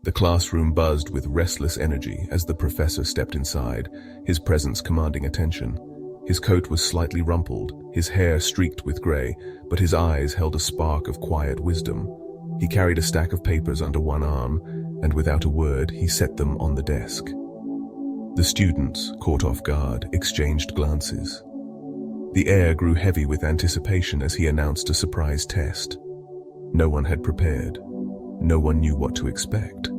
The classroom buzzed with restless energy as the professor stepped inside, his presence commanding attention. His coat was slightly rumpled, his hair streaked with gray, but his eyes held a spark of quiet wisdom. He carried a stack of papers under one arm, and without a word, he set them on the desk. The students, caught off guard, exchanged glances. The air grew heavy with anticipation as he announced a surprise test. No one had prepared. No one knew what to expect.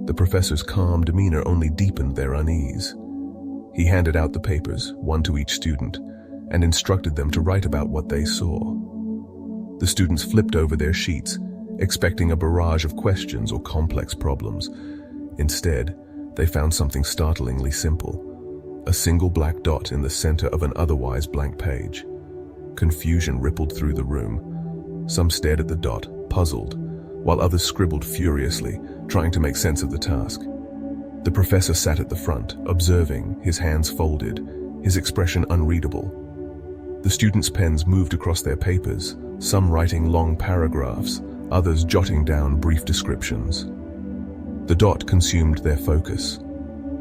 The professor's calm demeanor only deepened their unease. He handed out the papers, one to each student, and instructed them to write about what they saw. The students flipped over their sheets, expecting a barrage of questions or complex problems. Instead, they found something startlingly simple: a single black dot in the center of an otherwise blank page. Confusion rippled through the room. Some stared at the dot, puzzled, while others scribbled furiously, trying to make sense of the task. The professor sat at the front, observing, his hands folded, his expression unreadable. The students' pens moved across their papers, some writing long paragraphs, others jotting down brief descriptions. The dot consumed their focus.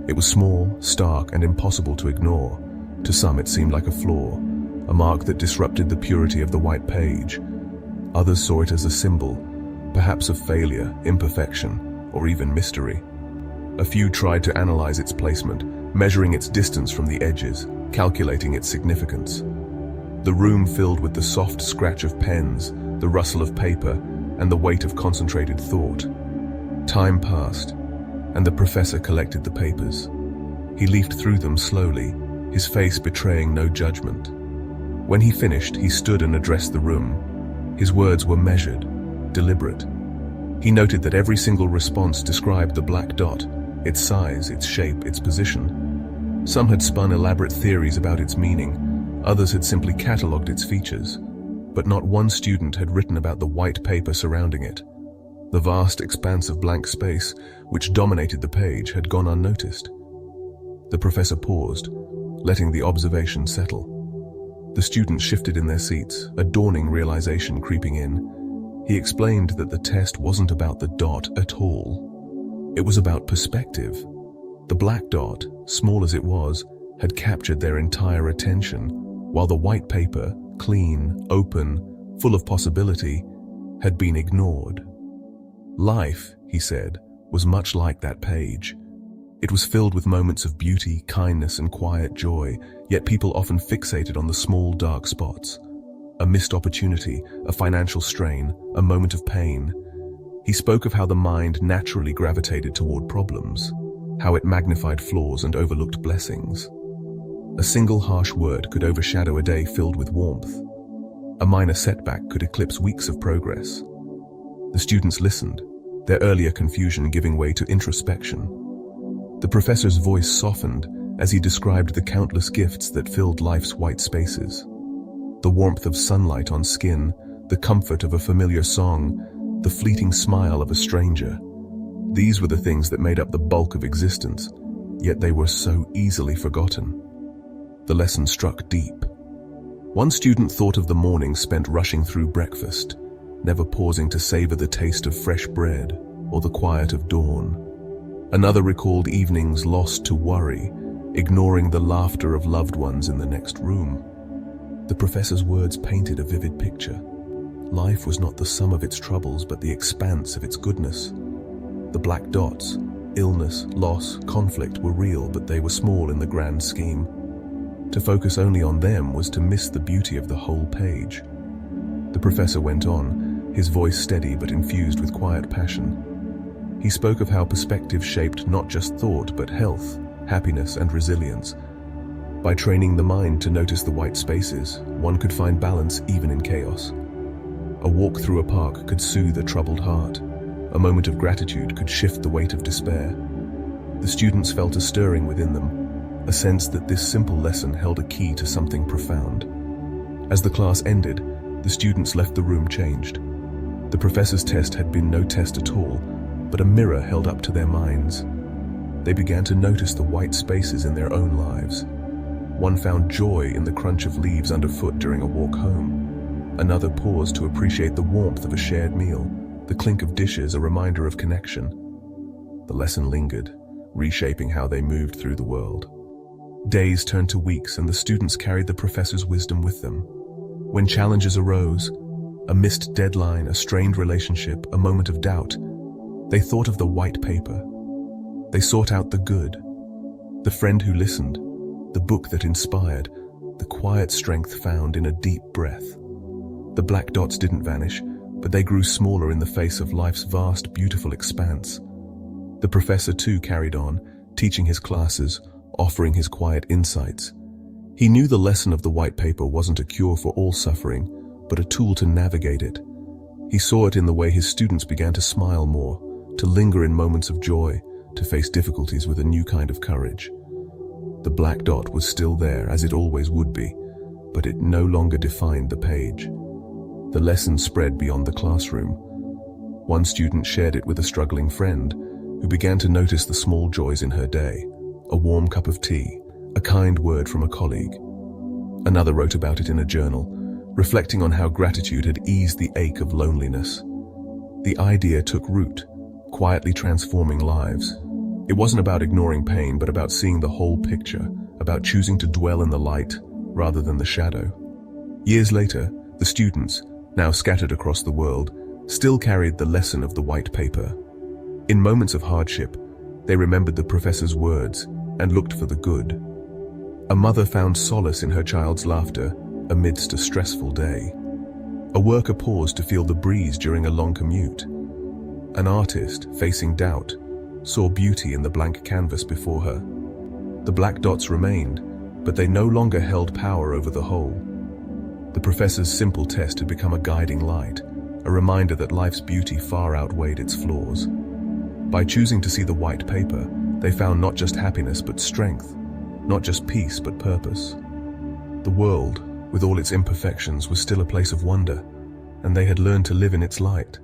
It was small, stark, and impossible to ignore. To some it seemed like a flaw, a mark that disrupted the purity of the white page. Others saw it as a symbol, perhaps of failure, imperfection, or even mystery. A few tried to analyze its placement, measuring its distance from the edges, calculating its significance. The room filled with the soft scratch of pens, the rustle of paper, and the weight of concentrated thought. Time passed, and the professor collected the papers. He leafed through them slowly, his face betraying no judgment. When he finished, he stood and addressed the room. His words were measured, deliberate. He noted that every single response described the black dot, its size, its shape, its position. Some had spun elaborate theories about its meaning, others had simply catalogued its features, but not one student had written about the white paper surrounding it. The vast expanse of blank space, which dominated the page, had gone unnoticed. The professor paused, letting the observation settle. The students shifted in their seats, a dawning realization creeping in. He explained that the test wasn't about the dot at all. It was about perspective. The black dot, small as it was, had captured their entire attention, while the white paper, clean, open, full of possibility, had been ignored. Life, he said, was much like that page. It was filled with moments of beauty, kindness, and quiet joy, yet people often fixated on the small, dark spots. A missed opportunity, a financial strain, a moment of pain. He spoke of how the mind naturally gravitated toward problems, how it magnified flaws and overlooked blessings. A single harsh word could overshadow a day filled with warmth. A minor setback could eclipse weeks of progress. The students listened, their earlier confusion giving way to introspection. The professor's voice softened as he described the countless gifts that filled life's white spaces. The warmth of sunlight on skin, the comfort of a familiar song, the fleeting smile of a stranger. These were the things that made up the bulk of existence, yet they were so easily forgotten. The lesson struck deep. One student thought of the morning spent rushing through breakfast, never pausing to savor the taste of fresh bread or the quiet of dawn. Another recalled evenings lost to worry, ignoring the laughter of loved ones in the next room. The professor's words painted a vivid picture. Life was not the sum of its troubles, but the expanse of its goodness. The black dots, illness, loss, conflict were real, but they were small in the grand scheme. To focus only on them was to miss the beauty of the whole page. The professor went on, his voice steady but infused with quiet passion. He spoke of how perspective shaped not just thought, but health, happiness, and resilience. By training the mind to notice the white spaces, one could find balance even in chaos. A walk through a park could soothe a troubled heart. A moment of gratitude could shift the weight of despair. The students felt a stirring within them, a sense that this simple lesson held a key to something profound. As the class ended, the students left the room changed. The professor's test had been no test at all, but a mirror held up to their minds. They began to notice the white spaces in their own lives. One found joy in the crunch of leaves underfoot during a walk home. Another paused to appreciate the warmth of a shared meal, the clink of dishes a reminder of connection. The lesson lingered, reshaping how they moved through the world. Days turned to weeks, and the students carried the professor's wisdom with them. When challenges arose, a missed deadline, a strained relationship, a moment of doubt, they thought of the white paper. They sought out the good, the friend who listened, the book that inspired, the quiet strength found in a deep breath. The black dots didn't vanish, but they grew smaller in the face of life's vast, beautiful expanse. The professor too carried on, teaching his classes, offering his quiet insights. He knew the lesson of the white paper wasn't a cure for all suffering, but a tool to navigate it. He saw it in the way his students began to smile more, to linger in moments of joy, to face difficulties with a new kind of courage. The black dot was still there, as it always would be, but it no longer defined the page. The lesson spread beyond the classroom. One student shared it with a struggling friend, who began to notice the small joys in her day: a warm cup of tea, a kind word from a colleague. Another wrote about it in a journal, reflecting on how gratitude had eased the ache of loneliness. The idea took root, quietly transforming lives. It wasn't about ignoring pain, but about seeing the whole picture, about choosing to dwell in the light rather than the shadow. Years later, the students, now scattered across the world, still carried the lesson of the white paper. In moments of hardship, they remembered the professor's words and looked for the good. A mother found solace in her child's laughter amidst a stressful day. A worker paused to feel the breeze during a long commute. An artist, facing doubt, saw beauty in the blank canvas before her. The black dots remained, but they no longer held power over the whole. The professor's simple test had become a guiding light, a reminder that life's beauty far outweighed its flaws. By choosing to see the white paper, they found not just happiness but strength, not just peace but purpose. The world, with all its imperfections, was still a place of wonder, and they had learned to live in its light.